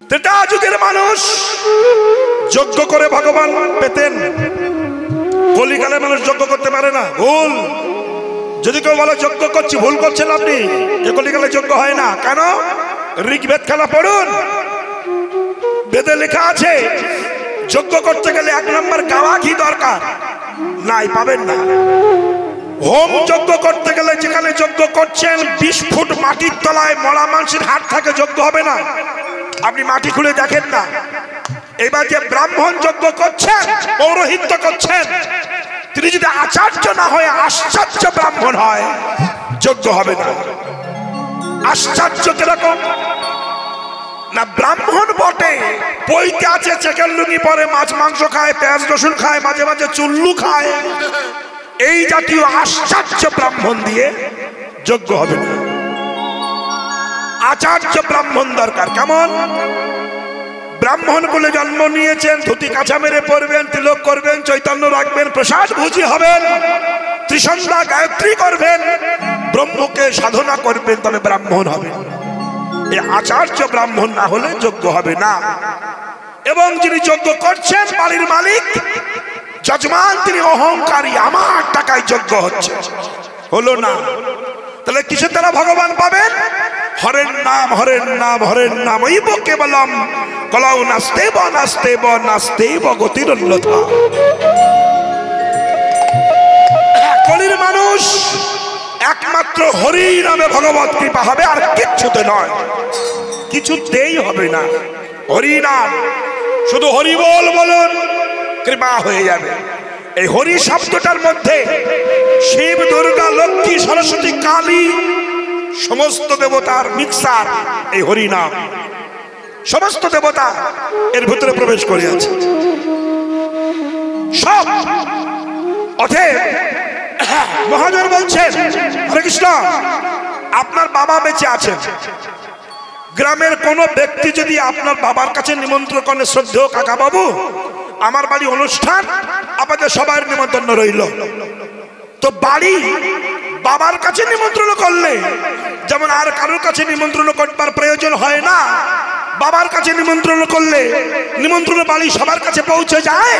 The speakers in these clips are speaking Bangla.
ত্রেতা যুগের মানুষ যজ্ঞ করে ভগবান পেতেন, কলিকালে মানুষ যজ্ঞ করতে পারে না, ভুল। যদি কেউ বলে যজ্ঞ করছি, ভুল করছেন আপনি। এ কলিকালে যজ্ঞ হয় না। কেন? ঋগ্বেদ খেলা পড়ুন, বেদে লেখা আছে যজ্ঞ করতে গেলে 1 নম্বর গাওয়া ঘি দরকার, নাই পাবেন না। হোম যজ্ঞ করতে গেলে যেখানে যজ্ঞ করছেন 20 ফুট মাটির তলায় মরা মানুষের হাত থাকে, যজ্ঞ হবে না। আপনি মাটি খুলে দেখেন না। এবার যে ব্রাহ্মণ যজ্ঞ করছেন, পৌরোহিত্য করছেন, তিনি যদি আচার্য না হয়ে আশ্চর্য ব্রাহ্মণ হয়, যজ্ঞ হবে না। আশ্চর্য কিরকম না, ব্রাহ্মণ বটে, বইতে আছে চেকের লুঙ্গি পরে, মাছ মাংস খায়, পেঁয়াজ রসুন খায়, মাঝে মাঝে চুল্লু খায়, এই জাতীয় আশ্চর্য ব্রাহ্মণ দিয়ে যজ্ঞ হবে না। আচার্য ব্রাহ্মণ দরকার। কেমন? ব্রাহ্মণ বলে জন্ম নিয়েছেন, ধুতি কাঁচা মেরে পড়বেন, তিলক করবেন, চৈতন্য রাখবেন, প্রসাদ ভুজি হবেন, ত্রিসন্ধ্যা গায়ত্রী করবেন, ব্রহ্মকে সাধনা করবেন, তবে ব্রাহ্মণ হবেন। এই আচার্য ব্রাহ্মণ না হলে যজ্ঞ হবে না। এবং যিনি যজ্ঞ করছেন বাড়ির মালিক, যজমান, তিনি অহংকারী, আমার টাকায় যজ্ঞ হচ্ছে, হলো না। তাহলে কিসের দ্বারা ভগবান পাবেন? হরের নাম, হরের নাম, হরের নাম। ওইব কেবলম কলাউ নাস্তেব নাস্তেব নাস্তেব গতির অন্যথা। কলির মানুষ একমাত্র হরি নামে ভগবত কৃপা হবে, আর কিচ্ছুতে নয়, কিছুতেই হবে না। হরি নাম, শুধু হরি বল বলুন, কৃপা হয়ে যাবে। এই হরি শব্দটার মধ্যে শিব, দুর্গা, লক্ষ্মী, সরস্বতী, কালী, সমস্ত দেবতার মিক্সার এই হরি নাম। সমস্ত দেবতা এর ভিতরে প্রবেশ করে আছে সব। অতএব মহাজন বলছেন, হরে কৃষ্ণ, আপনার বাবা বেঁচে আছেন, গ্রামের কোন ব্যক্তি যদি আপনার বাবার কাছে নিমন্ত্রণ করে, শ্রদ্ধেয় কাকা বাবু, আমার বাড়ি অনুষ্ঠান, আপনাদের সবার নিমন্ত্রণ রইল, তো বাড়ি বাবার কাছে নিমন্ত্রণ করলে যেমন আর কারোর কাছে নিমন্ত্রণ করবার প্রয়োজন হয় না, বাবার কাছে নিমন্ত্রণ করলে নিমন্ত্রণ বাড়ি সবার কাছে পৌঁছে যায়,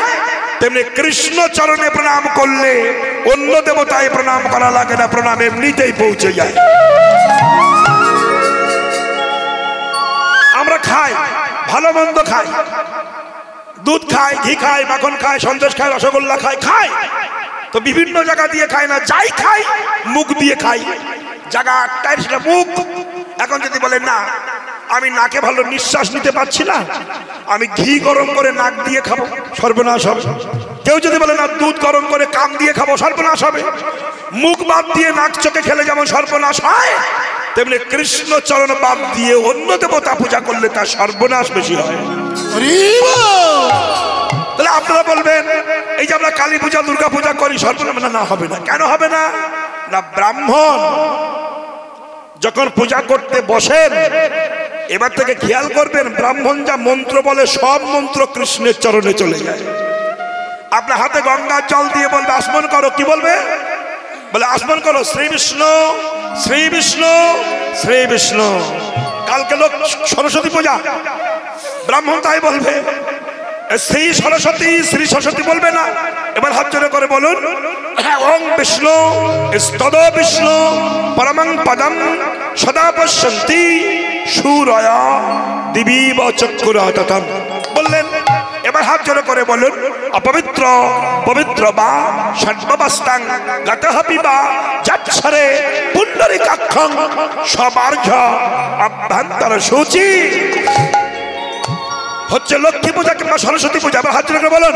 তেমনি কৃষ্ণ চরণে প্রণাম করলে অন্য দেবতায় প্রণাম করা লাগে না, প্রণাম এমনিতেই পৌঁছে যায়। আমরা খাই, ভালো মন্দ খাই, দুধ খাই, ঘি খাই, মাখন খাই, সন্দেশ খাই, রসগোল্লা খাই, খাই তো বিভিন্ন জায়গা দিয়ে খাই না, যাই খাই মুখ দিয়ে খাই। জায়গা একটাই, সেটা মুখ। এখন যদি বলেন না, আমি নাকে ভালো নিঃশ্বাস নিতে পারছি না, আমি ঘি গরম করে নাক দিয়ে খাবো, সর্বনাশ হবে। কেউ যদি বলে না, দুধ গরম করে কান দিয়ে খাবো, সর্বনাশ হবে। মুখ বাদ দিয়ে নাক চোখে খেলে যেমন সর্বনাশ হয়, তেমনি কৃষ্ণ চরণ বাদ দিয়ে অন্য দেবতা পূজা করলে তার সর্বনাশ বেশি হয়। তাহলে আপনারা বলবেন, এই যে আমরা কালী পূজা, দুর্গা পূজা করি, সর্বনাশ না, হবে না। কেন হবে না? না, ব্রাহ্মণ যখন পূজা করতে বসেন, এবার থেকে খেয়াল করবেন, ব্রাহ্মণ যা মন্ত্র বলে সব মন্ত্র কৃষ্ণের চরণে চলে যায়। আপনার হাতে গঙ্গার জল দিয়ে বলবে আসমন করো, কি বলবে? বলে আসমন করো শ্রী বিষ্ণু, শ্রী বিষ্ণু, শ্রী বিষ্ণু। কালকে লোক সরস্বতী পূজা, ব্রাহ্মণ তাই বলবে শ্রী সরস্বতী, শ্রী সরস্বতী বলবে না। এবার হাত জোড়ে করে বলুন, ওং বিষ্ণু স্তদ বিষ্ণু পরমং পদম সদা পশ্যন্তি সূরয়া দিবীব চক্ষুরাততম বললেন। এবার হাত জোড়ে করে বলুন, অপবিত্র পবিত্র বা সর্ববস্তাং গতঃ পিবা যৎসরে পুণ্ডরিকাক্ষং সবার্ঘ্য অভ্যন্তর সূচি। হচ্ছে লক্ষ্মী পূজা কিংবা সরস্বতী পূজা। আবার হাত জোড়ে বলুন,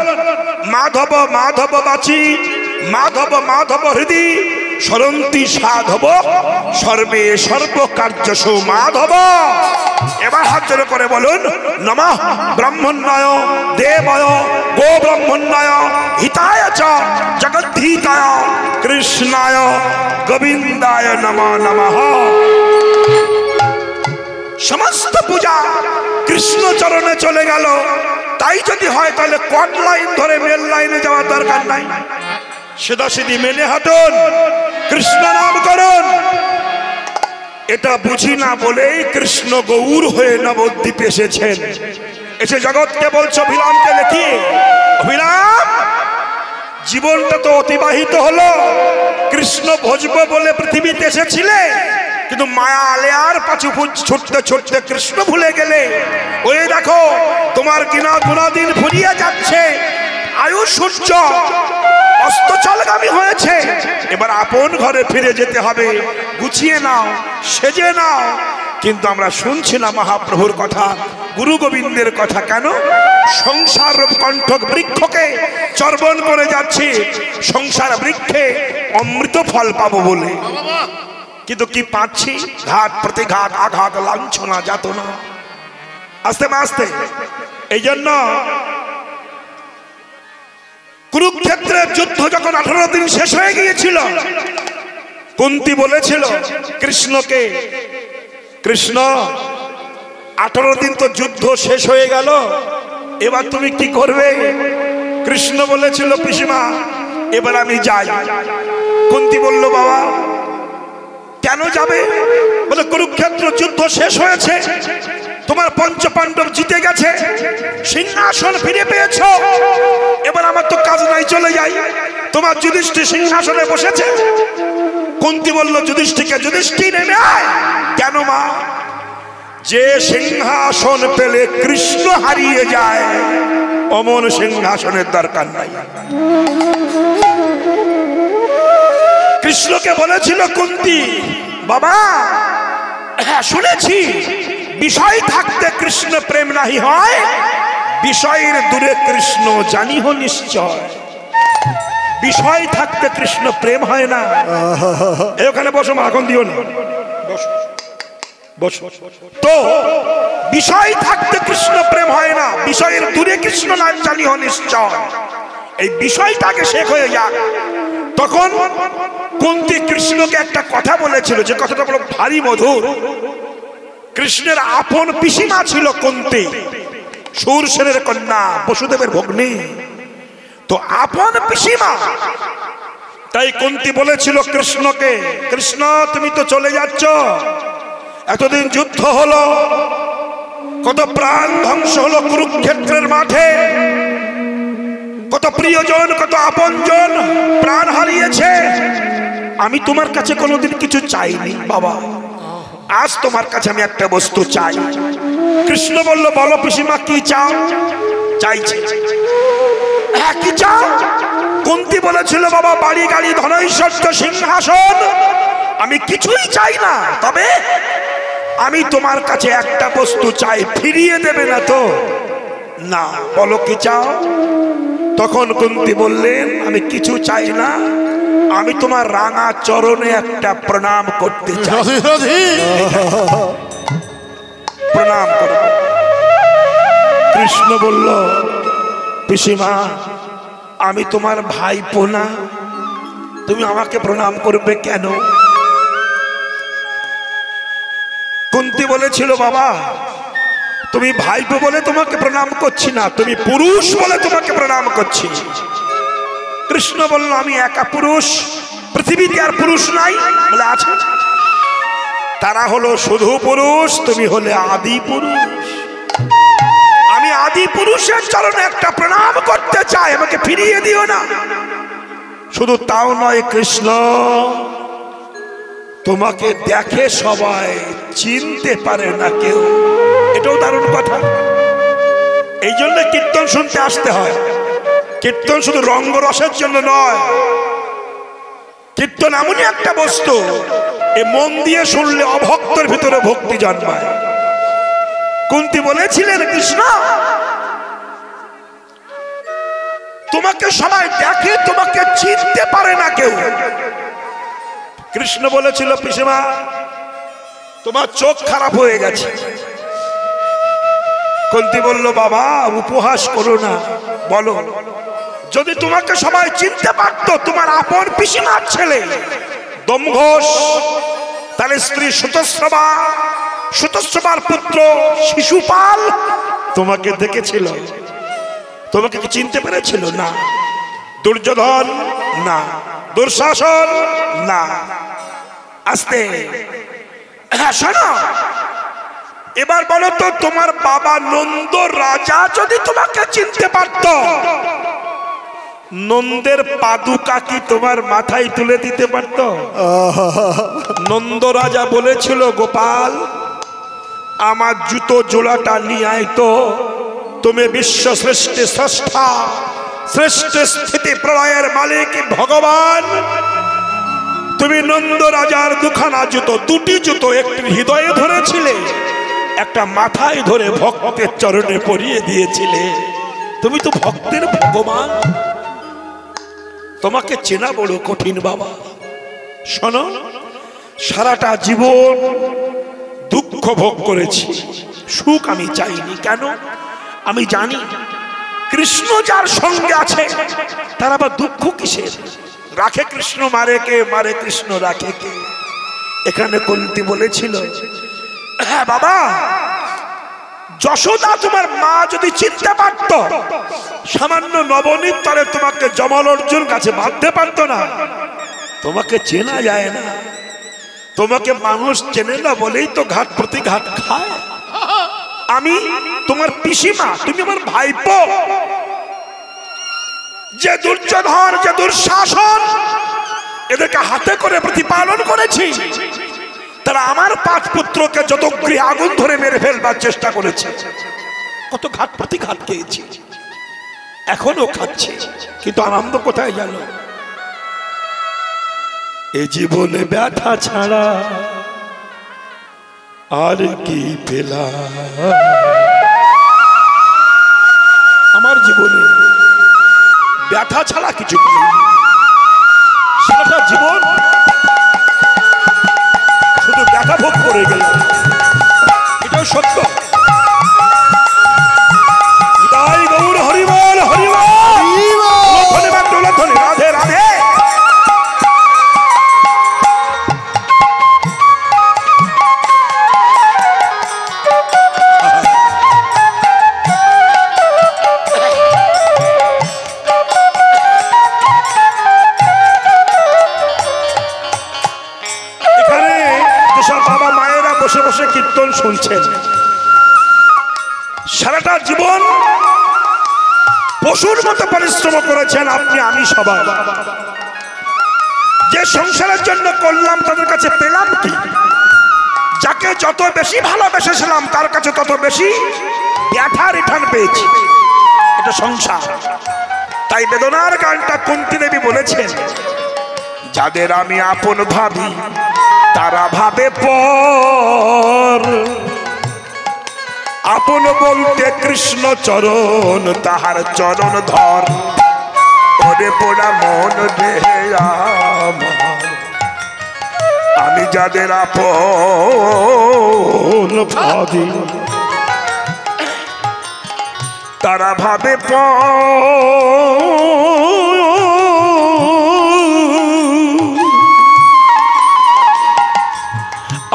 মাধব মাধব বাচি, মাধব মাধব হৃদি, সরন্তি সাধব সর্বে সর্বকার্যসু মাধব। এবার হাত জোড়ে করে বলুন, নমঃ ব্রহ্মণ্যায় দেবায় গো ব্রহ্মণ্যায় হিতায় চ জগদ্ধিতায় কৃষ্ণায় গোবিন্দায় নমঃ নমঃ। সমস্ত পূজা কৃষ্ণ চরণে চলে গেল। তাই যদি হয় তাহলে কট লাইন ধরে মেল লাইনে যাওয়ার দরকার নাই। সিধাসিধি মেনে হাঁটুন, কৃষ্ণ নাম করুন। এটা বুঝি না বলেই কৃষ্ণ গৌর হয়ে নবদ্বীপে এসেছেন। এসে জগৎকে বলছো অভিরামকে লেখি, অভিরাম জীবনটা তো অতিবাহিত হলো, কৃষ্ণ ভজব বলে পৃথিবীতে এসেছিলে, কিন্তু মায়া আলেয়ার পাছু ছুটতে ছুটতে কৃষ্ণ ভুলে গেলে। ওই দেখো তোমার গুণাদিন ফুরিয়ে যাচ্ছে, আয়ু সূর্য অস্তচলগামী হয়েছে, এবার আপন ঘরে ফিরে যেতে হবে, গুছিয়ে নাও, সেজে নাও। কিন্তু আমরা শুনছি না মহাপ্রভুর কথা, গুরু গোবিন্দের কথা। কেন? সংসার কণ্ঠক বৃক্ষকে চর্বণ করে যাচ্ছি, সংসার বৃক্ষে অমৃত ফল পাবো বলে, কিন্তু কি পাচ্ছি? ঘাত প্রতিঘাত, আঘাত, লাঞ্ছনা, যাতনা, আস্তে আস্তে। এই জন্য কুরুক্ষেত্রের যুদ্ধ যখন 18 দিন শেষ হয়ে গিয়েছিল, কুন্তী বলেছিল কৃষ্ণকে, কৃষ্ণ 18 দিন তো যুদ্ধ শেষ হয়ে গেল, এবার তুমি কি করবে? কৃষ্ণ বলেছিল পিসিমা এবার আমি যাই। কুন্তী বলল বাবা কেন যাবে? বলে কুরুক্ষেত্র যুদ্ধ শেষ হয়েছে, তোমার পঞ্চপাণ্ডব জিতে গেছে, সিংহাসন ফিরে পেয়েছো, এবার আমার তো কাজ নাই, চলে যাই। তোমার যুধিষ্ঠির সিংহাসনে বসেছে। কুন্তী বলল যুধিষ্ঠিরকে, যুধিষ্ঠির নেমে আয়। কেন মা? যে সিংহাসন পেলে কৃষ্ণ হারিয়ে যায়, অমন সিংহাসনের দরকার নাই। কৃষ্ণকে বলেছিল কুন্তী, বাবা শুনেছি বিষয় থাকতে কৃষ্ণ প্রেম নাহি হয়, বিষয়ের দূরে কৃষ্ণ জানিহ নিশ্চয়। বিষয় থাকতে কৃষ্ণ প্রেম হয় না। এখানে বসো মা, এখন দিও না, বসো। তো বিষয় থাকতে কৃষ্ণ প্রেম হয় না, বিষয়ের দূরে কৃষ্ণ নাম জানিহ নিশ্চয়। এই বিষয়টাকে শেখ হয়ে যাক। তখন কুন্তী কৃষ্ণকে একটা কথা বলেছিল, যে কথাটা বলো ভারী মধুর। কৃষ্ণের আপন পিসিমা ছিল কুন্তী, শূরসেনের কন্যা, বসুদেবের ভগ্নী, তো আপন পিসিমা। তাই কুন্তী বলেছিল কৃষ্ণকে, কৃষ্ণ তুমি তো চলে যাচ্ছ, এতদিন যুদ্ধ হলো, কত প্রাণ ধ্বংস হলো কুরুক্ষেত্রের মাঠে, কত প্রিয়জন, কত আপনজন প্রাণ হারিয়েছে। আমি তোমার কাছে কোনোদিন কিছু চাইনি বাবা, আজ তোমার কাছে আমি একটা বস্তু চাই। কৃষ্ণ বলল বলো পিসিমা কি চাও? চাইছে। হ্যাঁ কি চাও? কুন্তী বলেছিল বাবা বাড়ি গাড়ি ধনৈশ্বর্য সিংহাসন আমি কিছুই চাই না, তবে আমি তোমার কাছে একটা বস্তু চাই, ফিরিয়ে দেবে না তো? না। বলো কি চাও? তখন কুন্তী বললেন আমি কিছু চাই না, আমি তোমার রাঙা চরণে একটা প্রণাম করতে চাই, প্রণাম করব। কৃষ্ণ বলল পিসিমা আমি তোমার ভাইপো না, তুমি আমাকে প্রণাম করবে কেন? কুন্তী বলেছিল বাবা তুমি ভাইপো বলে তোমাকে প্রণাম করছি না, তুমি পুরুষ বলে তোমাকে প্রণাম করছি। কৃষ্ণ বলল আমি একা পুরুষ, পৃথিবীতে আর পুরুষ নাই? বলে আছে, তারা হলো শুধু পুরুষ, তুমি হলে আদি পুরুষ। আমি আদি পুরুষের চরণে একটা প্রণাম করতে চাই, আমাকে ফিরিয়ে দিও না। শুধু তাও নয় কৃষ্ণ, তোমাকে দেখে সবাই চিনতে পারে না কেউ, এটাও দারুণ কথা। এই জন্য কীর্তন শুনতে আসতে হয়। কীর্তন শুধু রঙ্গরসের জন্য নয়, কীর্তন এমনই একটা বস্তু এ মন দিয়ে শুনলে অভক্তের ভিতরে ভক্তি জন্মায়। কুন্তী বলেছিলেন কৃষ্ণ তোমাকে সবাই দেখে, তোমাকে চিনতে পারে না কেউ। কৃষ্ণ বলেছিল পিসিমা তোমার চোখ খারাপ হয়ে গেছে। কুন্তী বলল বাবা উপহাস করো না, বলো যদি তোমাকে সবাই চিনতে পারত, তোমার আপন পিসিমার ছেলে দমঘোষ, তার স্ত্রী সুতস্রবা, সুতস্রবার পুত্র শিশুপাল তোমাকে দেখেছিল, তোমাকে কি চিনতে পেরেছিল? না। দুর্যোধন না, দুঃশাসন না। আস্তে, হ্যাঁ শোনো, এবার বলো তো তোমার বাবা নন্দ রাজা যদি তোমাকে চিনতে পারত, নন্দের পাদুকা কি তোমার মাথায় তুলে দিতে পারত? নন্দ রাজা বলেছিল, গোপাল আমার জুতো জোড়াটা নিয়ে আয় তো, তুমি বিশ্ব শ্রেষ্ঠ স্রষ্টা, শ্রেষ্ঠ স্থিতি প্রলয়ের মালিক ভগবান, তুমি নন্দ রাজার দুখানা জুতো, দুটি জুতো একটি হৃদয়ে ধরেছিলে, একটা মাথায় ধরে ভক্তের চরণে পরিয়ে দিয়েছিলে। তুমি তো ভক্তের ভগবান, তোমাকে চেনা বড় কঠিন বাবা। শোনো, সারাটা জীবন দুঃখ ভোগ করেছি, সুখ আমি চাইনি। কেন? আমি জানি কৃষ্ণ যার সঙ্গে আছে তার আবার দুঃখ কিসের? রাখে কৃষ্ণ মারে কে, মারে কৃষ্ণ রাখে কে? এখানে কুন্তী বলেছিল, হ্যাঁ বাবা, যশোদা তোমার মা যদি চিনতে পারত, সামান্য নবনীত তলে তোমাকে যমল অর্জুন কাছে বাঁধতে পারত না। তোমাকে চেনা যায় না, তোমাকে মানুষ চেনে না বলেই তো ঘাট প্রতি ঘাট খায়। আমি তোমার পিসিমা, তুমি আমার ভাইপো। যে দুর্যোধন, যে দুঃশাসন এদেরকে হাতে করে প্রতিপালন করেছি, তারা আমার 5 পুত্রকে যত গৃহে আগুন ধরে মেরে ফেলবার চেষ্টা করেছে। কত ঘাট প্রতি ঘাট খেয়েছি, এখনো খাচ্ছি, কিন্তু আনন্দ কোথায় গেল? এ জীবনে ব্যথা ছাড়া আর কি পেলাম? আমার জীবনে ব্যথা ছাড়া কিছু পাইনি। সারাটা জীবন শুধু ব্যথা ভোগ করে গেলাম, এটাও সত্য। তাই গৌর হরিবল হরিবল, ধন্যবাদ দৌলতধ্বনি, রাধে রাধে। বসে বসে কীর্তন শুনছেন, সারাটা জীবন পশুর মতো পরিশ্রম করেছেন আপনি, আমি, সবাই। যে সংসারের জন্য করলাম তাদের কাছে পেলাম কি? যাকে যত বেশি ভালোবেসেছিলাম তার কাছে তত বেশি ব্যথা রিটার্ন পেয়েছি। এটা সংসার। তাই বেদনার গানটা কুন্তী দেবী বলেছেন, যাদের আমি আপন ভাবি তারা ভাবে পর, আপন বলতে কৃষ্ণ চরণ, তাহার চরণ ধর, ওরে পোড়া মন রে আমার। আমি যাদের আপন ভাবি তারা ভাবে পর,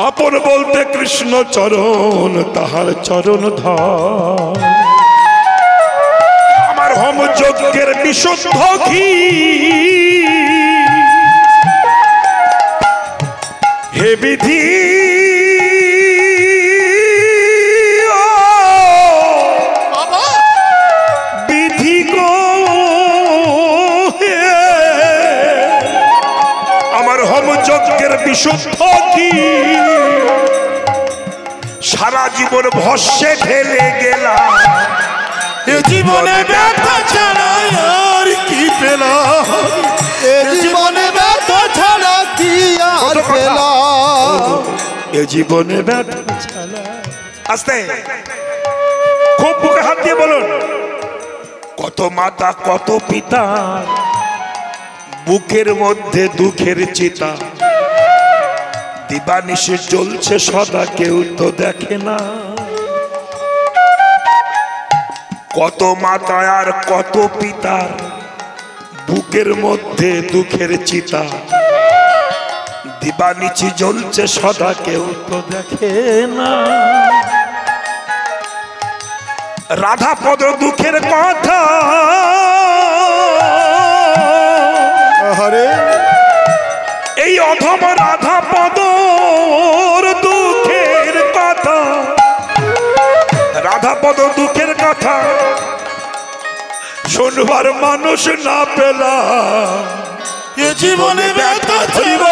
আপন বলতে কৃষ্ণ চরণ, তাহার চরণ ধর। আমার হোম যজ্ঞের বিশুদ্ধ ঘি হে বিধি, বিধি গো আমার হোম যজ্ঞের বিশুদ্ধ ঘি সারা জীবন ভস্যে ঢেলে গেলাম। এ জীবনে ব্যথা ছাড়া আর কি পেলাম? এ জীবনে ব্যথা ছাড়া কি আর পেলাম? এ জীবনে ব্যথা ছাড়া। আস্তে, খুব বুকে হাত দিয়ে বলুন, কত মাতা কত পিতা, বুকের মধ্যে দুঃখের চিতা, দিবানিশি জ্বলছে সদা, কেউ তো দেখে না। কত মাতা আর কত পিতার বুকের মধ্যে দুঃখের চিতা, দিবানিশি জ্বলছে সদা, কেউ তো দেখে না। রাধাপদ দুঃখের কথা রে এই অধম রাধা পদর দুঃখের কথা, রাধা পদ দুঃখের কথা শুনবার মানুষ না পেলাম। এ জীবনে ব্যথা ছিল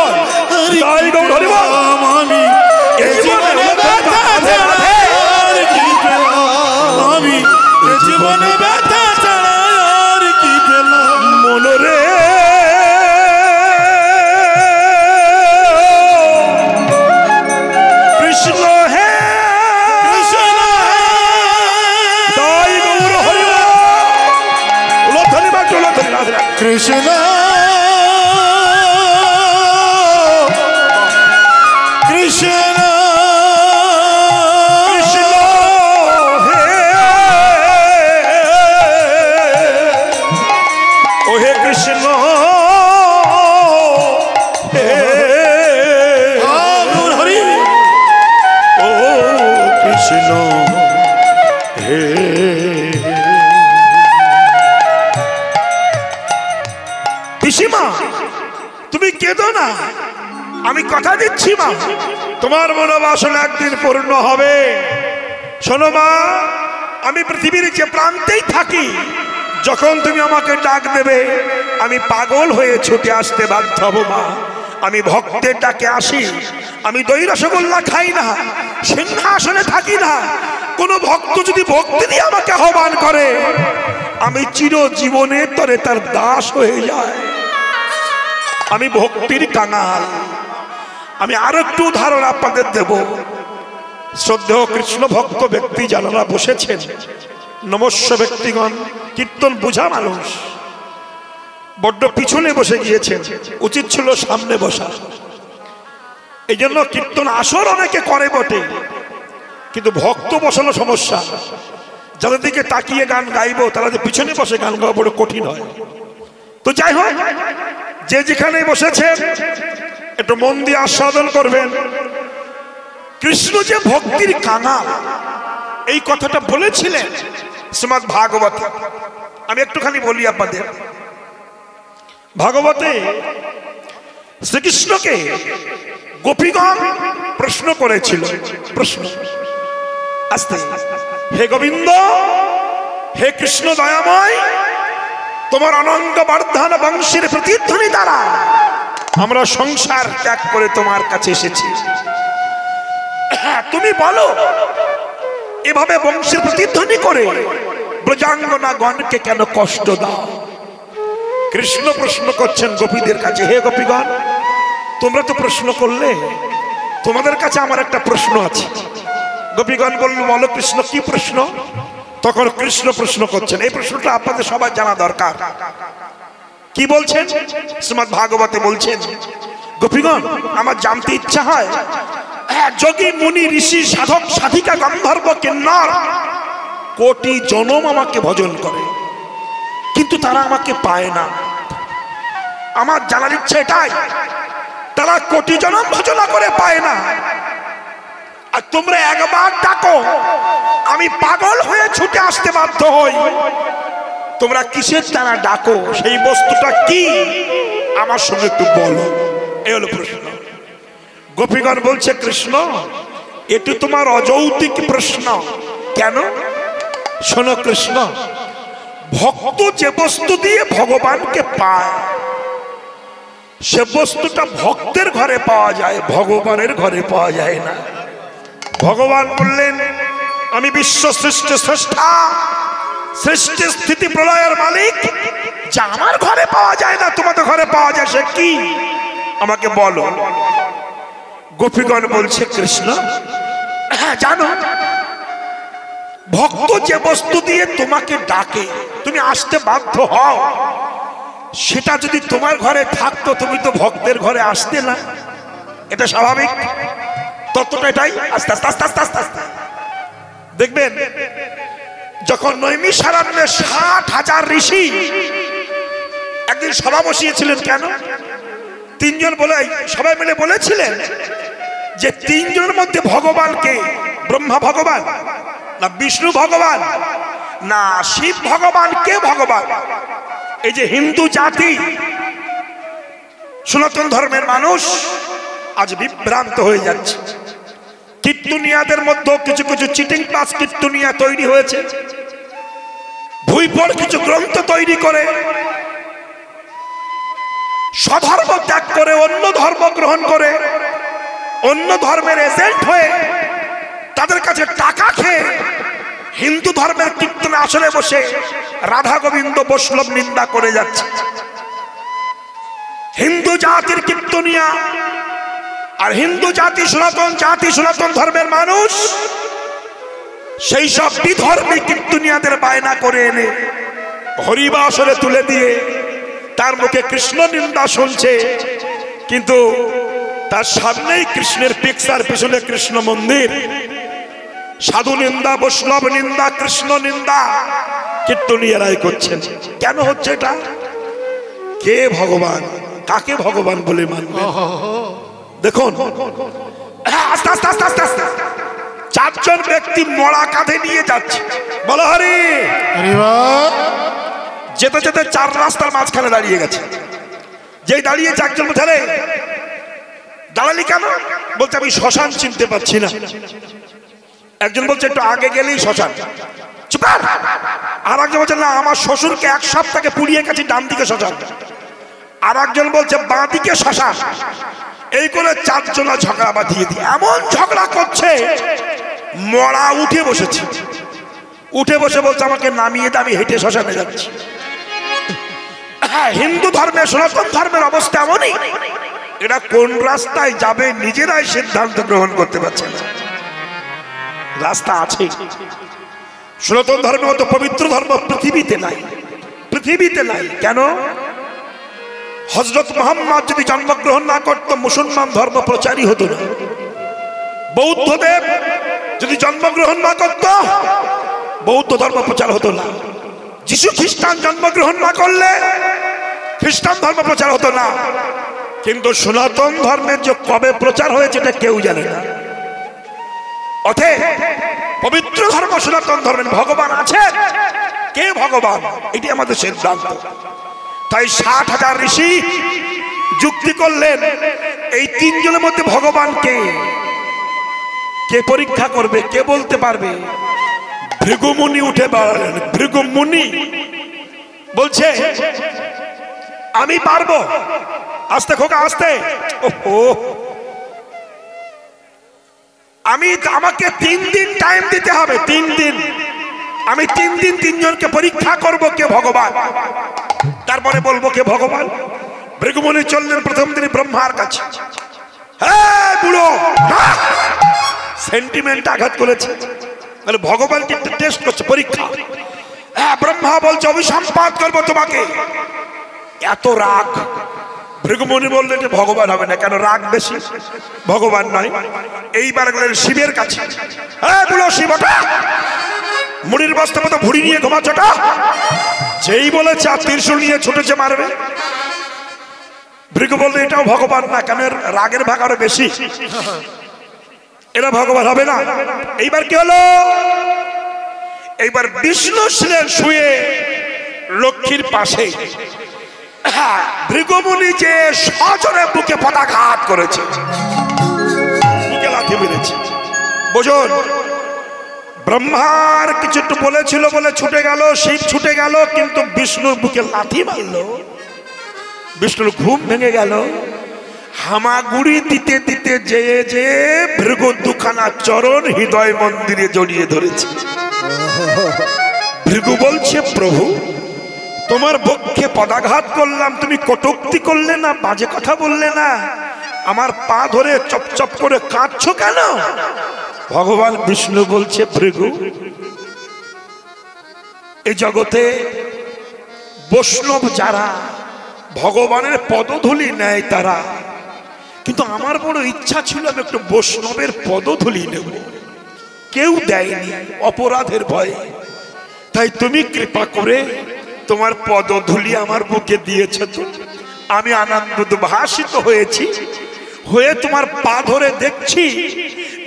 তাই গৌর হরিবল, আমি এ জীবনে ব্যথা ছাড়া আর কি পেলাম, আমি এ জীবনে ব্যথা ছাড়া আর কি পেলাম। মনরে কৃষ্ণ হে কৃষ্ণ তাই গৌর হরিবল। উলধ্বনি বাদ্য, উলধ্বনি রাধে রাধে। কৃষ্ণ কৃষ্ণ কৃষ্ণ হে ও হে কৃষ্ণ হে গৌর হরি ও কৃষ্ণ হে। পিসিমা তুমি কেঁদো না, আমি কথা দিচ্ছি মা, তোমার মনোবাসনা একদিন পূর্ণ হবে। শোনো মা, আমি পৃথিবীর যে প্রান্তেই থাকি, যখন তুমি আমাকে ডাক দেবে আমি পাগল হয়ে ছুটে আসতে বাধ্য হব মা। আমি ভক্তের ডাকে আসি, আমি দই রসগোল্লা খাই না, সিংহাসনে থাকি না। কোনো ভক্ত যদি ভক্তি দিয়ে আমাকে আহ্বান করে, আমি চিরজীবনের তরে তার দাস হয়ে যায়। আমি ভক্তির কাঙাল। আমি আরো একটু উদাহরণ আপনাদের দেব। শ্রদ্ধেয় কৃষ্ণ ভক্ত ব্যক্তি যারা বসেছেন, নমস্য ব্যক্তিগণ, কীর্তন বুঝা মানুষ, বড্ড পিছনে বসে গিয়েছেন, উচিত ছিল সামনে বসা। এই জন্য কীর্তন আসর অনেকে করে বটে, কিন্তু ভক্ত বসানো সমস্যা। যাদের দিকে তাকিয়ে গান গাইবো তারা যে পিছনে বসে গান গাওয়া বড় কঠিন হয়। তো যাই হোক, যে যেখানে বসেছেন একটু মন দিয়ে আস্বাদন করবেন। কৃষ্ণ যে ভক্তির কাঙাল, এই কথাটা বলেছিলেন শ্রীমদ্ ভাগবত। আমি একটুখানি বলি আপনাদের। ভাগবতে শ্রীকৃষ্ণকে গোপীগণ প্রশ্ন করেছিল। প্রশ্ন আস্তে, হে গোবিন্দ, হে কৃষ্ণ দয়াময়, তোমার অনঙ্গ বর্ধন বংশের প্রতিধ্বনি দ্বারা আমরা সংসার ত্যাগ করে তোমার কাছে এসেছি। তুমি বলো, এভাবে বংশের প্রতিধ্বনি করে ব্রজাঙ্গনা গণকে কেন কষ্ট দাও? কৃষ্ণ প্রশ্ন করছেন গোপীদের কাছে, হে গোপীগণ, তোমরা তো প্রশ্ন করলে, তোমাদের কাছে আমার একটা প্রশ্ন আছে। গোপীগণ বলল, বলো কৃষ্ণ, কি প্রশ্ন? তখন কৃষ্ণ প্রশ্ন করছেন, এই প্রশ্নটা আপনাদের সবাই জানা দরকার। কি বলছেন? শ্রীমদ্ ভাগবতে বলছেন, গোপীগণ, আমার জানতে ইচ্ছা হয়, যোগী মুনি ঋষি সাধক সাধিকা গন্ধর্ব কিন্নর কোটি জনম আমাকে ভজন করে, কিন্তু তারা আমাকে পায় না। আমার জানার ইচ্ছা এটাই, তারা কোটি জনম ভজনা করে পায় না, আর তোমরা একবার ডাকো আমি পাগল হয়ে ছুটে আসতে বাধ্য হই। তোমরা কিসের তারা ডাকো, সেই বস্তুটা কি আমার সঙ্গে একটু বলো। এই হলো প্রশ্ন। গোপীগণ বলছে, কৃষ্ণ, এটি তোমার অযৌক্তিক প্রশ্ন। কেন? শোনো কৃষ্ণ, ভক্ত যে বস্তু দিয়ে ভগবানকে পায়, সে বস্তুটা ভক্তের ঘরে পাওয়া যায়, ভগবানের ঘরে পাওয়া যায় না। ভগবান বললেন, আমি বিশ্ব সৃষ্টি স্রষ্টা, সৃষ্টি স্থিতি প্রলয়ের মালিক, যা আমার ঘরে পাওয়া যায় না তোমাদের ঘরে পাওয়া যায়, সে কি আমাকে বলো। গোপীগণ বলছে, কৃষ্ণ, হ্যাঁ জানো, ভক্ত যে বস্তু দিয়ে তোমাকে ডাকে তুমি আসতে বাধ্য হও, সেটা যদি তোমার ঘরে থাকতো তুমি তো ভক্তের ঘরে আসতে না। এটা স্বাভাবিক তত্ত্বটা এটাই। আস্তে আস্তে আস্তে আস্তে আস্তে আস্তে দেখবেন, যখন নৈমিষারণ্যে 60,000 ঋষি একদিন সভা বসিয়েছিলেন, কেন? তিনজন বলে সবাই মিলে বলেছিলেন যে তিনজনের মধ্যে ভগবানকে, ব্রহ্মা ভগবান না বিষ্ণু ভগবান না শিব ভগবান, কে ভগবান? এই যে হিন্দু জাতি সনাতন ধর্মের মানুষ আজ বিভ্রান্ত হয়ে যাচ্ছে। কীর্তনিয়াদের মধ্যে কিছু কিছু চিটিং পাস কীর্তনিয়া তৈরি হয়েছে, ভুইপড় কিছু গ্রন্থ তৈরি করে স্বধর্ম ত্যাগ করে অন্য ধর্ম গ্রহণ করে অন্য ধর্মের এজেন্ট হয়ে তাদের কাছে টাকা খেয়ে হিন্দু ধর্মের কীর্তন আসরে বসে রাধা গোবিন্দ বৈষ্ণব নিন্দা করে যাচ্ছে। হিন্দু জাতির কীর্তনিয়া আর হিন্দু জাতি সনাতন ধর্মের মানুষ সেই সব বিধর্মী কীর্তনিয়াদের বায়না করে এনে হরিবা আসরে তুলে দিয়ে তার মুখে কৃষ্ণ নিন্দা শুনছে, কিন্তু তার সামনেই কৃষ্ণের পিকচার, পিছনে কৃষ্ণ মন্দির। সাধু নিন্দা, বৈষ্ণব নিন্দা, কৃষ্ণ নিন্দা কীর্তনিয়ারাই করছেন। কেন হচ্ছে এটা? কে ভগবান, কাকে ভগবান বলে মানবে? দেখুন, আস্তে আস্তে আস্তে আস্তে আস্তে চারজন ব্যক্তি মরা কাঁধে নিয়ে যাচ্ছে। বলো হরি। যেতে যেতে চার রাস্তার মাঝখানে দাঁড়িয়ে গেছে। যেই দাঁড়িয়েছে একজন বলছে, রে দাঁড়ালি কেন? বলছে আমি শ্মশান চিনতে পারছি না। একজন বলছে একটু আগে গেলেই শ্মশান। চুপ কর। আর একজন বলছে না, আমার শ্বশুরকে এক সপ্তাহে পুড়িয়ে গেছে, ডান দিকে শ্মশান। আর একজন বলছে বাঁ দিকে শ্মশান। এই করে চারজনা ঝগড়া বাঁধিয়ে দিয়ে এমন ঝগড়া করছে, মরা উঠে বসেছে। উঠে বসে বলছে আমাকে নামিয়ে দিয়ে আমি হেঁটে শ্মশানে যাচ্ছি। হিন্দু ধর্মে সনাতন ধর্মের অবস্থা এমনই, এরা কোন রাস্তায় যাবে নিজেরাই সিদ্ধান্ত গ্রহণ করতে পারছে না। রাস্তা আছে। সনাতন ধর্মের মতো পবিত্র ধর্ম পৃথিবীতে নাই, পৃথিবীতে নাই। কেন? হযরত মুহাম্মদ যদি জন্মগ্রহণ না করত, মুসলমান ধর্ম প্রচারই হতো না। বৌদ্ধদেব যদি জন্মগ্রহণ না করত, বৌদ্ধ ধর্ম প্রচার হতো না। যিশু খ্রিস্টান জন্মগ্রহণ না করলে খ্রিস্টান ধর্ম প্রচার হতো না। কিন্তু সনাতন ধর্মের যে কবে প্রচার হয়েছে এটা কেউ জানে না। অতএব পবিত্র ধর্ম সনাতন ধর্মের ভগবান আছে। কে ভগবান? এটি আমাদের সিদ্ধান্ত। তাই 60,000 ঋষি যুক্তি করলেন, এই তিনজনের মধ্যে ভগবান কে? কে পরীক্ষা করবে? কে বলতে পারবে? ভৃগুমুনি উঠে দাঁড়ালেন। ভৃগুমুনি বলছে আমি পারবো। আস্তে খোকা আস্তে। আমাকে 3 দিন টাইম দিতে হবে। 3 দিন। আমি 3 দিন তিনজনকে পরীক্ষা করব কে ভগবান, তারপরে বলবো কে ভগবান। ভৃগুমুনি চললেন প্রথম দিন ব্রহ্মার কাছে। হ্যাঁ বুড়ো, সেন্টিমেন্ট আঘাত করেছে, মানে ভগবানকে টেস্ট করছে, পরীক্ষা। হ্যাঁ, ব্রহ্মা বলছে অভিসম্পাত করবো তোমাকে। এত রাগ। ভৃগুমুনি বললেন যে ভগবান হবে না। কেন? রাগ বেশি, ভগবান নয়। এইবার গেলেন শিবের কাছে। হ্যাঁ বুড়ো শিব, মুড়ির বস্তা মতো ভুড়ি নিয়ে ঘুমাচ্ছটা। যেই বলেছে আর ত্রিশূল নিয়ে ছুটেছে মারবে। ভৃগু বললে এটাও ভগবান না। কেন? রাগের ভাগ আরো বেশি, এরা ভগবান হবে না। এইবার কি হলো? এইবার বিষ্ণু ছিলেন শুয়ে লক্ষ্মীর পাশে। ভৃগুমুনি যে সজোরে বুকে পদাঘাত করেছে, বুকে লাথি মেরেছে। বুঝুন, ব্রহ্মার কিছু একটু বলেছিল বলে ছুটে গেল, শিব ছুটে গেল, কিন্তু বিষ্ণুর বুকে লাথি মারল। বিষ্ণুর ঘুম ভেঙে গেল। হামাগুড়ি দিতে দিতে যেয়ে যে ভৃগু দুখানা চরণ হৃদয় মন্দিরে জড়িয়ে ধরেছে। ভৃগু বলছে প্রভু, তোমার বক্ষে পদাঘাত করলাম, তুমি কটূক্তি করলে না, বাজে কথা বললে না, আমার পা ধরে চপচপ করে কাঁদছো কেন? ভগবান বিষ্ণু বলছে ভৃগু, এই জগতে বৈষ্ণব যারা ভগবানের পদধূলি নেয় তারা, কিন্তু আমার বড় ইচ্ছা ছিল আমি একটু বৈষ্ণবের পদধূলি নেব, কেউ দেয়নি অপরাধের ভয়ে। তাই তুমি কৃপা করে তোমার পদধূলি আমার বুকে দিয়েছ। তো আমি আনন্দ উদ্ভাসিত হয়েছি, হয়ে তোমার পা ধরে দেখছি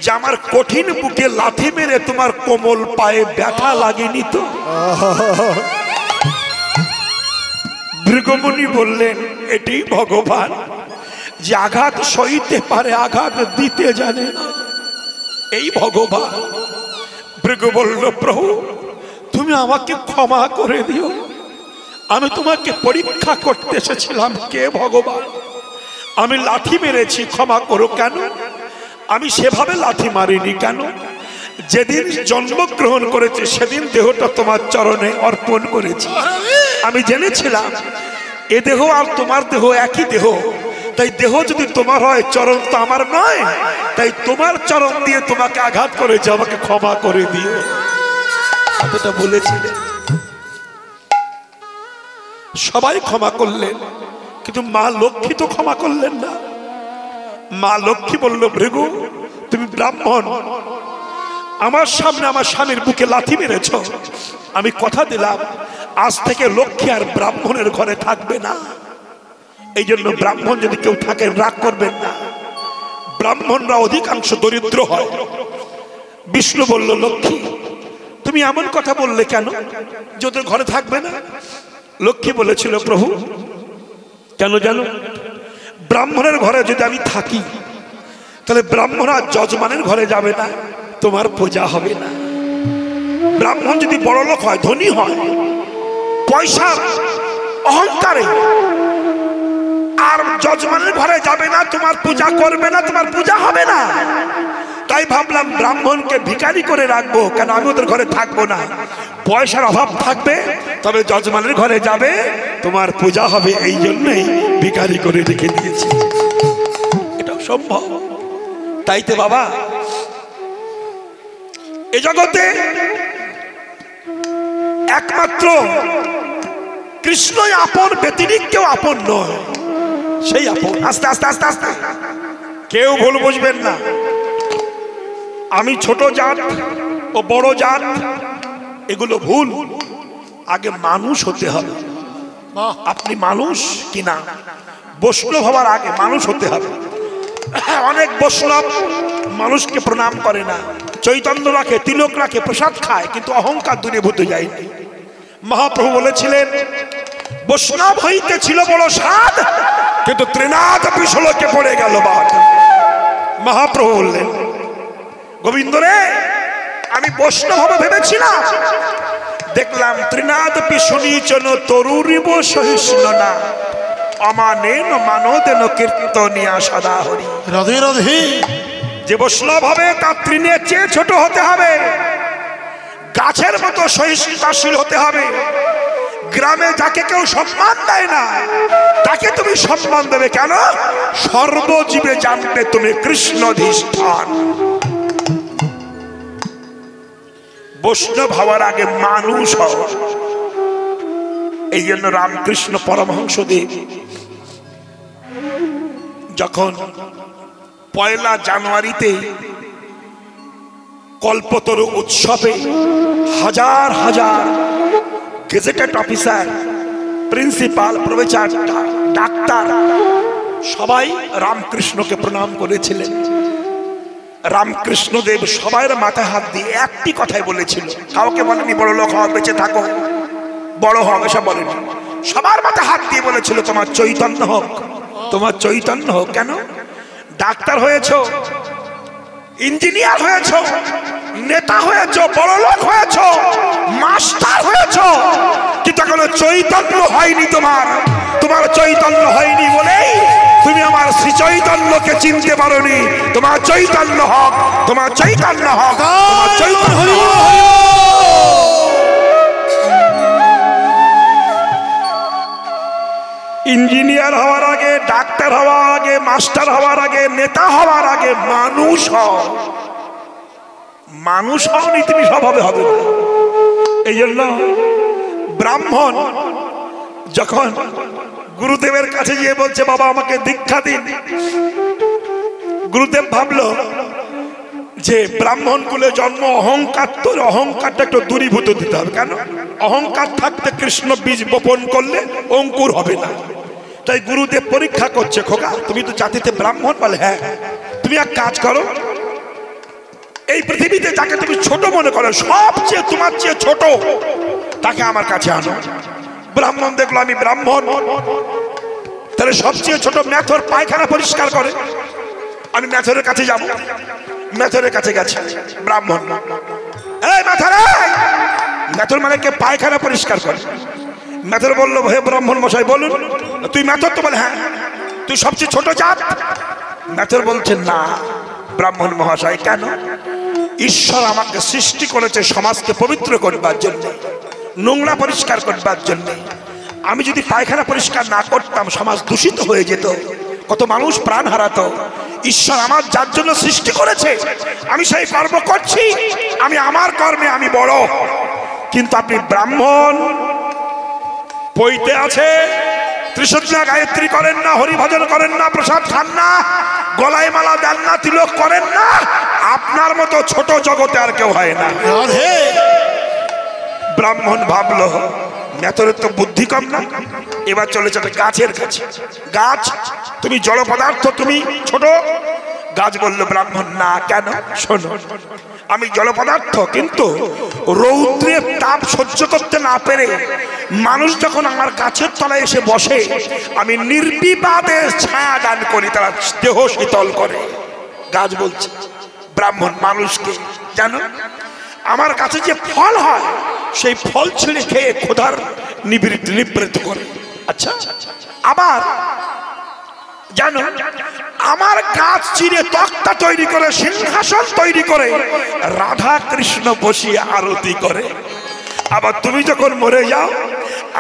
যে আমার কঠিন বুকে লাথি মেরে তোমার কোমল পায়ে ব্যথা লাগেনি তো? ভৃগুমুনি বললেন এটি ভগবান। যে আঘাত সইতে পারে, আঘাত দিতে জানে না, এই ভগবান। ভৃগু বলল, প্রভু তুমি আমাকে ক্ষমা করে দিও, আমি তোমাকে পরীক্ষা করতে এসেছিলাম, কে ভগবান। আমি লাঠি মেরেছি, ক্ষমা করো। কেন? আমি সেভাবে লাঠি মারিনি। কেন? যেদিন জন্মগ্রহণ করেছে সেদিন দেহটা তোমার চরণে অর্পণ করেছি। আমি জেনেছিলাম এ দেহ আর তোমার দেহ একই দেহ, তাই দেহ যদি তোমার হয়, চরণ তো আমার নয়, তাই তোমার চরণ দিয়ে তোমাকে আঘাত করেছে, আমাকে ক্ষমা করে দিও। কথাটা বলেছিলেন। সবাই ক্ষমা করলেন, কিন্তু মা লক্ষ্মী তো ক্ষমা করলেন না। মা লক্ষ্মী বলল, ভৃগু তুমি ব্রাহ্মণ, আমার সামনে আমার স্বামীর বুকে লাথি মেরেছ, আমি কথা দিলাম আজ থেকে লক্ষ্মী আর ব্রাহ্মণের ঘরে থাকবে না। এই জন্য ব্রাহ্মণ যদি কেউ থাকেন রাগ করবেন না, ব্রাহ্মণরা অধিকাংশ দরিদ্র হয়। বিষ্ণু বলল, লক্ষ্মী তুমি এমন কথা বললে কেন, যে ওদের ঘরে থাকবে না? লক্ষ্মী বলেছিল, প্রভু কেন জানো, ব্রাহ্মণের ঘরে যদি আমি থাকি তাহলে ব্রাহ্মণরা যজমানের ঘরে যাবে না, তোমার পূজা হবে না। ব্রাহ্মণ যদি বড় লোক হয়, ধনী হয়, পয়সার অহংকারে, আর যজমানের ঘরে যাবে না, তোমার পূজা করবে না, তোমার পূজা হবে না। তাই ভাবলাম ব্রাহ্মণকে ভিখারি করে রাখবো, কেন আমি ওদের ঘরে থাকবো না। পয়সার অভাব থাকবে, তবে যজমানের ঘরে যাবে, তোমার পূজা হবে, এই জন্যই ভিখারি করে রেখে দিয়েছি। এটাও সম্ভব। তাইতে বাবা, এ জগতে একমাত্র কৃষ্ণই আপন, ব্যতিরিক্ত কেউ আপন নয়। সেই আপন। আস্তে আস্তে আস্তে আস্তে, কেউ ভুল বুঝবেন না। আমি ছোট জাত ও বড় জাত, এগুলো ভুল। আগে মানুষ হতে হবে। আপনি মানুষ কিনা, বৈষ্ণব হওয়ার আগে মানুষ হতে হবে। অনেক বৈষ্ণব মানুষকে প্রণাম করে না, চৈতন্য রাখে, তিলক রাখে, প্রসাদ খায়, কিন্তু অহংকার দূরীভূত যায়নি। মহাপ্রভু বলেছিলেন, বৈষ্ণব হইতে ছিল বড় সাধ, কিন্তু ত্রিনাথ পিছলকে পড়ে গেল বাদ। মহাপ্রভু বললেন, গোবিন্দ রে, আমি বৈষ্ণব হবে ভেবেছিলাম, দেখলাম ত্রিনাথ পিছুনিচন তরুরিব সহিষ্ণ না, অমানেন মানদেন কীর্তনিয়া সদা হরি। রাধে রাধে। যে বৈষ্ণব হবে তার তৃণের চেয়ে ছোট হতে হবে, গাছের মতো সহিষ্ণুতাশীল হতে হবে। গ্রামে যাকে কেউ সম্মান দেয় না, তাকে তুমি সম্মান দেবে কেন? সর্বজীবে জানবে তুমি কৃষ্ণধিষ্ঠান। বৈষ্ণব হওয়ার আগে মানুষ হও। এই জন্য রামকৃষ্ণ পরমহংসদেব যখন 1 জানুয়ারিতে কল্পতরু উৎসবে হাজার হাজার gazetted officer, principal, professor, doctor সবাই রামকৃষ্ণকে প্রণাম করেছিলেন, রামকৃষ্ণদেব সবার মাথায় হাত দিয়ে একটি কথাই বলেছিল, কাউকে বলেনি বড় লোক হও, বেঁচে থাকো, বড় হও, এসব বলেনি। সবার মাথায় হাত দিয়ে বলেছিল, তোমার চৈতন্য হোক, তোমার চৈতন্য হোক। কেন? ডাক্তার হয়েছ, ইঞ্জিনিয়ার হয়েছ, নেতা হয়েছ, বড় লোক হয়েছ, মাস্টার হয়েছ, কিন্তু এখনো চৈতন্য হয়নি তোমার। তোমার চৈতন্য হয়নি বলেই তুমি আমার শ্রী চৈতন্যকে চিনতে পারোনি। তোমার চৈতন্য হোক, তোমার চৈতন্য হোক, তোমার চৈতন্য হোক। ইঞ্জিনিয়ার হওয়ার আগে, ডাক্তার হওয়ার আগে, মাস্টার হওয়ার আগে, নেতা হওয়ার আগে মানুষ হও। মানুষ হওনি তুমি স্বভাবে হবে না। এই জন্য ব্রাহ্মণ যখন গুরুদেবের কাছে গিয়ে বলছে, বাবা আমাকে দীক্ষা দিন, গুরুদেব ভাবলো যে ব্রাহ্মণ কুলে জন্ম, অহংকার, তোর অহংকারটা একটু দূরীভূত দিতে হবে। কেন? অহংকার থাকতে কৃষ্ণ বীজ বপন করলে অঙ্কুর হবে না। তাই গুরুদেব পরীক্ষা করছে, খোকা তুমি তো জাতিতে ব্রাহ্মণ। বলে হ্যাঁ। তুমি এক কাজ করো, এই পৃথিবীতে যাকে তুমি ছোট মনে করো, সবচেয়ে তোমার চেয়ে ছোট, তাকে আমার কাছে আনো। ব্রাহ্মণ দেখলো আমি ব্রাহ্মণ, তাহলে সবচেয়ে ছোট ম্যাথর পায়খানা পরিষ্কার করে। আমি ম্যাথরের কাছে যাব, ম্যাথরের কাছে গেছে ব্রাহ্মণ, এই ম্যাথরে, ম্যাথর মানে কে পায়খানা পরিষ্কার করে। ম্যাথর বললো, হে ব্রাহ্মণ মশাই বলুন। তুই ম্যাথর? তো বলে হ্যাঁ। তুই সবচেয়ে ছোট জাত? ম্যাথর বলছে না ব্রাহ্মণ মহাশয়। কেন? ঈশ্বর আমাকে সৃষ্টি করেছে সমাজকে পবিত্র করবার জন্য, নোংরা পরিষ্কার করবার জন্য। আমি যদি পায়খানা পরিষ্কার না করতাম সমাজ দূষিত হয়ে যেত, কত মানুষ প্রাণ হারাতো। ঈশ্বর আমার যার জন্য সৃষ্টি করেছে আমি সেই কর্ম করছি, আমি আমার কর্মে আমি বড়। কিন্তু আপনি ব্রাহ্মণ, পইতে আছে, ত্রিশূন্যা গায়ত্রী করেন না, হরিভজন করেন না, প্রসাদ খান না, গলায় মালা দেন না, তিলক করেন না, আপনার মতো ছোট জগতে আর কেউ হয় না। ব্রাহ্মণ ভাবলো ম্যাথরের তো বুদ্ধি কম না। এবার চলে যাবে গাছের কাছে। গাছ, তুমি জড় পদার্থ, তুমি ছোট। গাছ বলল ব্রাহ্মণ না। কেন? শোনো, আমি জড় পদার্থ, কিন্তু রৌদ্রের তাপ সহ্য করতে না পেরে মানুষ যখন আমার গাছের তলায় এসে বসে আমি নির্বিবাদে ছায়া দান করি, তারা দেহ শীতল করে। গাছ বলছে ব্রাহ্মণ মানুষকে, জানো আমার কাছে যে ফল হয় সেই ফল ছিঁড়ে খেয়ে ক্ষুধার নিবৃত্ত করে। আচ্ছা, আবার জানো আমার গাছ চিরে তক্তা তৈরি করে, সিংহাসন তৈরি করে, রাধা কৃষ্ণ বসিয়ে আরতি করে। আবার তুমি যখন মরে যাও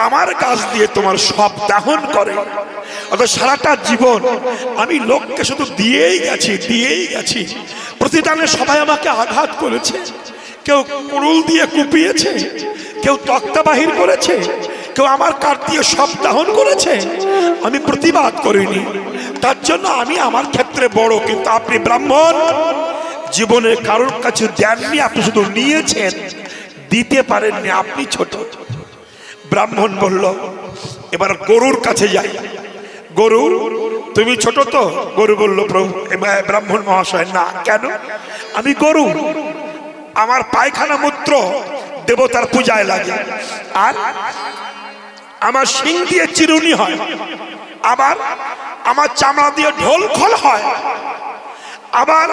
আমার গাছ দিয়ে তোমার সব দাহন করে। অর্থাৎ সারাটা জীবন আমি লোককে শুধু দিয়েই গেছি। প্রতিদানে সবাই আমাকে আঘাত করেছে, কেউ কুড়ুল দিয়ে কুপিয়েছে, কেউ তক্তা বাহির করেছে, কেউ আমার কাঠ দিয়ে সব দাহন করেছে। আমি প্রতিবাদ করিনি, তার জন্য আমি আমার ক্ষেত্রে বড়। কিন্তু আপনি ব্রাহ্মণ, জীবনে কারোর কাছে দেননি, আপনি শুধু নিয়েছেন, দিতে পারেননি, আপনি ছোট। ব্রাহ্মণ বলল এবার গরুর কাছে যাই। গরু, তুমি ছোট তো? গরু বলল প্রভু, ব্রাহ্মণ মহাশয় না। কেন? আমি গরু, আমার পায়খানা মূত্র দেবতার পূজায় লাগে, আর আমার শিং দিয়ে চিরুনি হয়, আবার আমার চামড়া দিয়ে ঢোল খোল হয়, আবার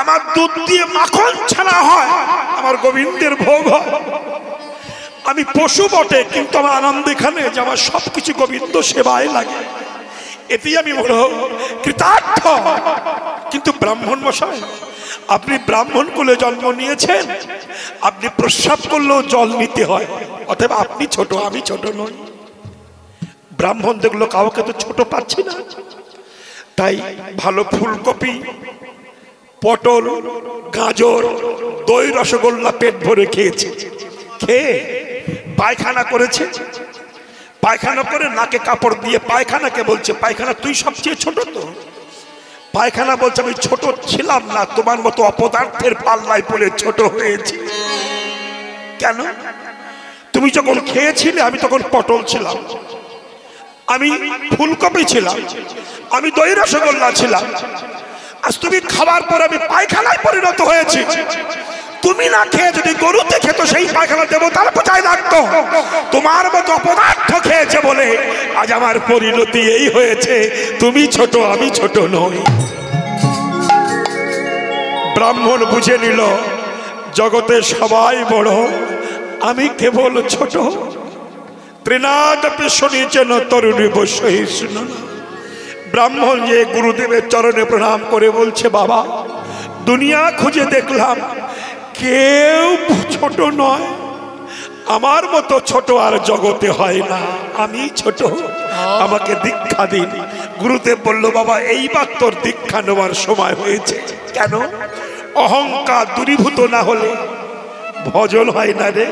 আমার দুধ দিয়ে মাখন ছানা হয়, আমার গোবিন্দের ভোগ হয়। আমি পশু বটে, কিন্তু আমার আনন্দ এখানে যে আমার সবকিছু গোবিন্দ সেবায় লাগে, এতেই আমি বড় কৃতার্থ। কিন্তু ব্রাহ্মণ মশাই, আপনি ব্রাহ্মণ কুলে জন্ম নিয়েছেন, আপনি প্রস্রাব করলেও জল নিতে হয়, অতএব আপনি ছোট, আমি ছোট নই। ব্রাহ্মণ দেখলো কাউকে তো ছোট পাচ্ছি না, তাই ভালো ফুলকপি, পটল, গাজর, দই, রসগোল্লা পেট ভরে খেয়েছে। খেয়ে পায়খানা করেছে, পায়খানা করে নাকে কাপড় দিয়ে পায়খানাকে বলছে, পায়খানা তুই সবচেয়ে ছোট তো? পায়খানা বলছে আমি ছোট ছিলাম না, তোমার মতো অপদার্থের পাল্লায় পড়ে ছোট হয়েছে। কেন? তুমি যখন খেয়েছিলে আমি তখন পটল ছিলাম, আমি ফুলকপি ছিলাম, আমি দই রসগোল্লা ছিলাম। আজ তুমি খাবার পর আমি পায়খানায় পরিণত হয়েছি। তুমি না খেয়ে যদি গরুতে খেত সেই পায়খানা দেবতার পূজায় লাগতো। তোমার মতো অপদার্থ খেয়েছে বলে আজ আমার পরিণতি এই হয়েছে। তুমি ছোট, আমি ছোট নই। ব্রাহ্মণ বুঝে নিল জগতে সবাই বড়, আমি কেবল ছোট। ত্রিনাদপি শুনিছেন তরুণী বৈষ্ণব। ব্রাহ্মণ যে গুরুদেবের চরণে প্রণাম করে বলছে, বাবা দুনিয়া খুঁজে দেখলাম কেউ ছোট নয়, আমার মতো ছোট আর জগতে হয় না, আমি ছোট, আমাকে দীক্ষা দিন। গুরুদেব বলল, বাবা এইবার তোর দীক্ষা নেওয়ার সময় হয়েছে। কেন? অহংকার দূরীভূত না হলে ভজন হয় না রে।